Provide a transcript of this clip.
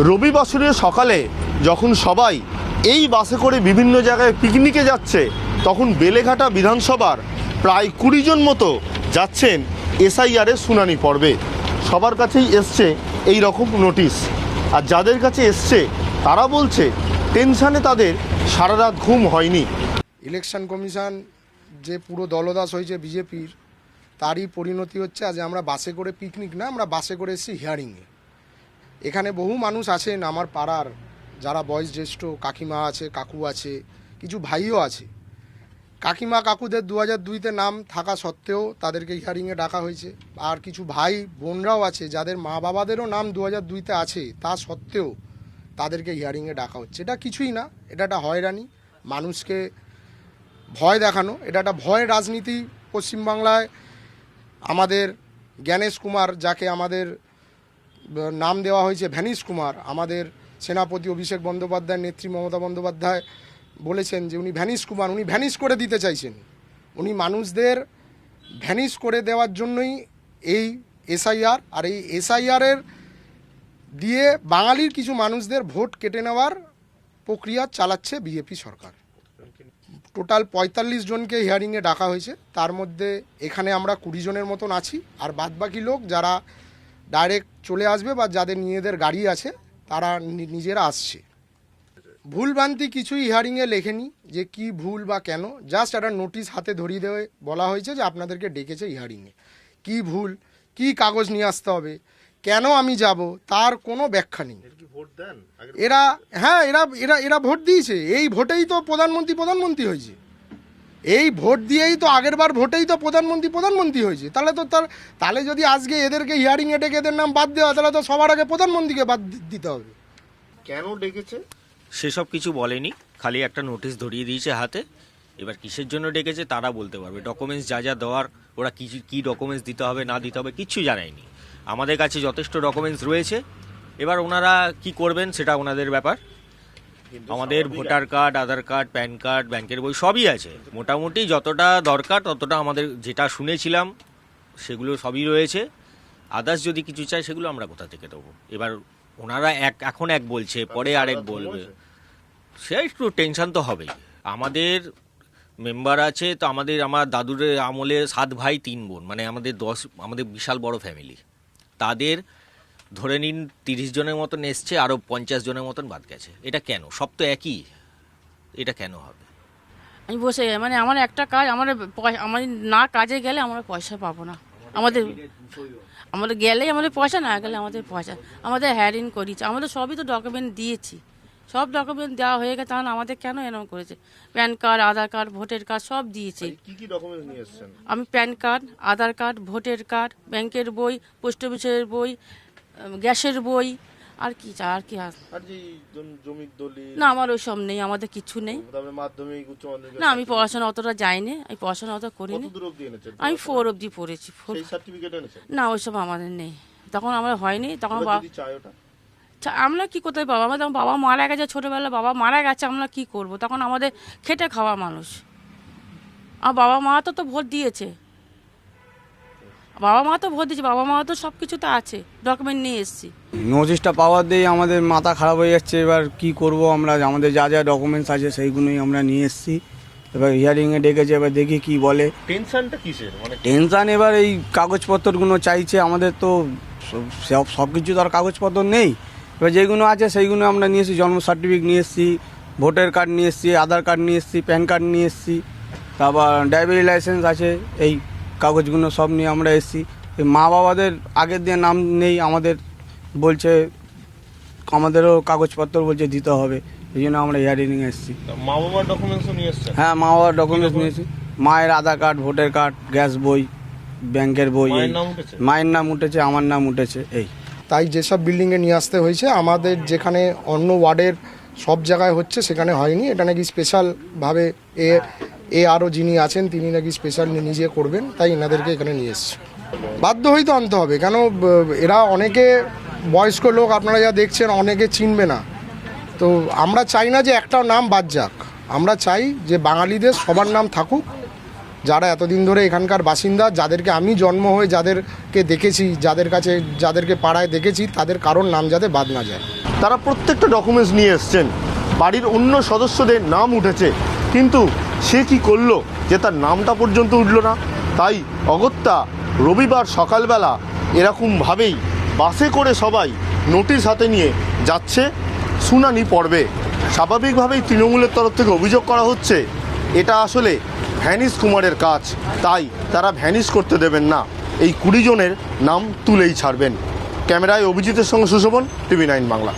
রবিবাসরীয় সকালে যখন সবাই এই বাসে করে বিভিন্ন জায়গায় পিকনিকে যাচ্ছে, তখন বেলেঘাটা বিধানসভার প্রায় 20 জন মতো যাচ্ছেন এসআইআরের শুনানি পর্বে। সবার কাছেই এসছে এই রকম নোটিশ, আর যাদের কাছে এসছে তারা বলছে টেনশানে তাদের সারা রাত ঘুম হয়নি। ইলেকশন কমিশন যে পুরো দলদাস হয়েছে বিজেপির, তারই পরিণতি হচ্ছে আজ আমরা বাসে করে পিকনিক না, আমরা বাসে করে এসেছি হিয়ারিংয়ে। এখানে বহু মানুষ আছেন আমার পাড়ার, যারা বয়োজ্যেষ্ঠ কাকিমা আছে, কাকু আছে, কিছু ভাইও আছে। কাকিমা কাকুদের 2002-তে নাম থাকা সত্ত্বেও তাদেরকে হিয়ারিংয়ে ডাকা হয়েছে। আর কিছু ভাই বোনরাও আছে যাদের মা বাবাদেরও নাম 2002-তে আছে, তা সত্ত্বেও তাদেরকে হিয়ারিংয়ে ডাকা হচ্ছে। এটা কিছুই না, এটা একটা হয়রানি, মানুষকে ভয় দেখানো, এটা একটা ভয় রাজনীতি। পশ্চিমবাংলায় আমাদের জ্ঞানেশ কুমার, যাকে আমাদের নাম দেওয়া হয়েছে ভ্যানিশ কুমার, আমাদের সেনাপতি অভিষেক বন্দ্যোপাধ্যায়ের নেত্রী মমতা বন্দ্যোপাধ্যায় বলেছেন যে উনি ভ্যানিশ কুমার, উনি ভ্যানিশ করে দিতে চাইছেন। উনি মানুষদের ভ্যানিশ করে দেওয়ার জন্যই এই এসআইআর, আর এই এসআইআরের দিয়ে বাঙালির কিছু মানুষদের ভোট কেটে নেওয়ার প্রক্রিয়া চালাচ্ছে বিজেপি সরকার। টোটাল 45 জনকে হিয়ারিংয়ে ডাকা হয়েছে, তার মধ্যে এখানে আমরা 20 জনের মতন আছি, আর বাদবাকি লোক যারা ডাইরেক্ট চলে আসবে বা যাদের নিজেদের গাড়ি আছে তারা নিজেরা আসছে। ভুলভ্রান্তি কিছুই হিয়ারিংয়ে লেখেনি যে কি ভুল বা কেন, জাস্ট একটা নোটিশ হাতে ধরিয়ে দেওয়া বলা হয়েছে যে আপনাদেরকে ডেকেছে হিয়ারিংয়ে। কি ভুল, কি কাগজ নিয়ে আসতে হবে, কেন আমি যাব, তার কোনো ব্যাখ্যা নেই। এরা হ্যাঁ এরা এরা এরা ভোট দিয়েছে, এই ভোটেই তো প্রধানমন্ত্রী হয়েছে, এই ভোট দিয়েই তো আগের বার ভোটেই তো প্রধানমন্ত্রী হয়েছে। তাহলে যদি আজকে এদেরকে হিয়ারিংয়ে ডেকে এদের নাম বাদ দেওয়া, তাহলে তো সবার আগে প্রধানমন্ত্রীকে বাদ দিতে হবে। কেন ডেকেছে সেসব কিছু বলেনি, খালি একটা নোটিশ ধরিয়ে দিয়েছে হাতে। এবার কিসের জন্য ডেকেছে তারা বলতে পারবে। ডকুমেন্টস যা যা দেওয়ার, ওরা কী ডকুমেন্টস দিতে হবে না দিতে হবে কিচ্ছু জানায়নি। আমাদের কাছে যথেষ্ট ডকুমেন্টস রয়েছে, এবার ওনারা কি করবেন সেটা ওনাদের ব্যাপার। আমাদের ভোটার কার্ড, আধার কার্ড, প্যান কার্ড, ব্যাংকের বই সবই আছে। মোটামুটি যতটা দরকার ততটা আমাদের, যেটা শুনেছিলাম সেগুলো সবই রয়েছে। আদার্স যদি কিছু চাই সেগুলো আমরা কোথা থেকে দেবো। এবার ওনারা এখন এক বলছে, পরে আরেক বলবে, সে একটু টেনশন তো হবেই। আমাদের মেম্বার আছে তো, আমার দাদুর আমলে 7 ভাই 3 বোন, মানে আমাদের বিশাল বড় ফ্যামিলি। তাদের ধরে নিন 30 জনের মতন এসছে, আরও 50 জনের মতন বাদ গেছে। এটা কেন? সব তো একই, এটা কেন হবে? আমি বসে আমার একটা কাজ, আমার না কাজে গেলে আমরা পয়সা পাবো না। আমাদের গেলেই আমাদের পয়সা, না গেলে আমাদের পয়সা। আমাদের হ্যারিং করিয়েছে, আমাদের সবই তো ডকুমেন্ট দিয়েছি, সব ডকুমেন্ট দেওয়া হয়ে গেছে, তাহলে আমাদের কেন এরকম করেছে? প্যান কার্ড, আধার কার্ড, ভোটার কার্ড সব দিয়েছি। কি ডকুমেন্টস নিয়ে এসেছেন? আমি প্যান কার্ড, আধার কার্ড, ভোটার কার্ড, ব্যাংকের বই, পোস্ট অফিসের বই, গ্যাসের বই, আর কি চাই, আর কি জমির দলিল? না, আমার ওই সব নেই, আমাদের কিছু নেই। মাধ্যমিক, উচ্চ মাধ্যমিক? না, আমি পড়াশোনা অতটা যাইনি, আমি পড়াশোনা অত করিনি। আমি 4 অবধি পড়েছি। না, ওইসব আমাদের নেই, তখন আমার হয়নি। তখন আমরা কি কোথায় পাবো? আমাদের বাবা মারা গেছে, ছোটবেলায় বাবা মারা গেছে, আমরা কি করব? তখন আমাদের খেটে খাওয়া মানুষ। আমার বাবা মা তো ভোট দিয়েছে, বাবা মা তো সব কিছুতে আছে, ডকুমেন্ট নিয়ে এসেছি। নোটিশটা পাওয়ার দিয়ে আমাদের মাথা খারাপ হয়ে যাচ্ছে। এবার কি করব আমরা, আমাদের যা যা ডকুমেন্টস আছে সেইগুলোই আমরা নিয়ে এসেছি। এবার হিয়ারিংয়ে ডেকেছে, এবার দেখি কি বলে। টেনশনটা কিসের? টেনশন এবার এই কাগজপত্রগুলো চাইছে, আমাদের তো সব কিছু তো আর কাগজপত্র নেই। এবার যেগুলো আছে সেইগুলো আমরা নিয়ে এসেছি, জন্ম সার্টিফিকেট নিয়ে এসেছি, ভোটার কার্ড নিয়ে এসেছি, আধার কার্ড নিয়ে এসেছি, প্যান কার্ড নিয়ে এসেছি, তারপর ড্রাইভিং লাইসেন্স আছে, এই কাগজগুলো সব নিয়ে আমরা এসেছি। মা বাবাদের আগের দিয়ে নাম নেই, আমাদের বলছে, আমাদেরও কাগজপত্র বলছে দিতে হবে, এই জন্য আমরা হিয়ারিংয়ে এসেছি। মা বাবার ডকুমেন্টসও নিয়ে এসেছেন? হ্যাঁ, মা বাবার ডকুমেন্টস নিয়েছি, মায়ের আধার কার্ড, ভোটার কার্ড, গ্যাস বই, ব্যাংকের বই। মায়ের নাম উঠেছে, আমার নাম উঠেছে। এই তাই যেসব বিল্ডিংয়ে নিয়ে আসতে হয়েছে, আমাদের যেখানে অন্য ওয়ার্ডের সব জায়গায় হচ্ছে সেখানে হয়নি। এটা নাকি স্পেশালভাবে আরও যিনি আছেন তিনি নাকি স্পেশাল নিজে করবেন, তাই এনাদেরকে এখানে নিয়ে এসছে। বাধ্য হয়েই তো আনতে হবে, কেন এরা অনেকে বয়স্ক লোক, আপনারা যা দেখছেন অনেকে চিনবে না। তো আমরা চাই না যে একটাও নাম বাদ যাক, আমরা চাই যে বাঙালিদের সবার নাম থাকুক, যারা এতদিন ধরে এখানকার বাসিন্দা, যাদেরকে আমি জন্ম হয়ে যাদেরকে দেখেছি, যাদেরকে পাড়ায় দেখেছি, তাদের কারোর নাম যাতে বাদ না যায়। তারা প্রত্যেকটা ডকুমেন্টস নিয়ে এসছেন, বাড়ির অন্য সদস্যদের নাম উঠেছে, কিন্তু সে কি করলো যে তার নামটা পর্যন্ত উঠল না। তাই অগত্যা রবিবার সকালবেলা এরকমভাবেই বাসে করে সবাই নোটিশ হাতে নিয়ে যাচ্ছে শুনানি পর্বে। স্বাভাবিকভাবেই তৃণমূলের তরফ থেকে অভিযোগ করা হচ্ছে এটা আসলে ভ্যানিশ কুমারের কাজ, তাই তারা ভ্যানিশ করতে দেবেন না, এই 20 জনের নাম তুলেই ছাড়বেন। ক্যামেরায় অভিজিতের সঙ্গে সুশোভন, TV9 বাংলা।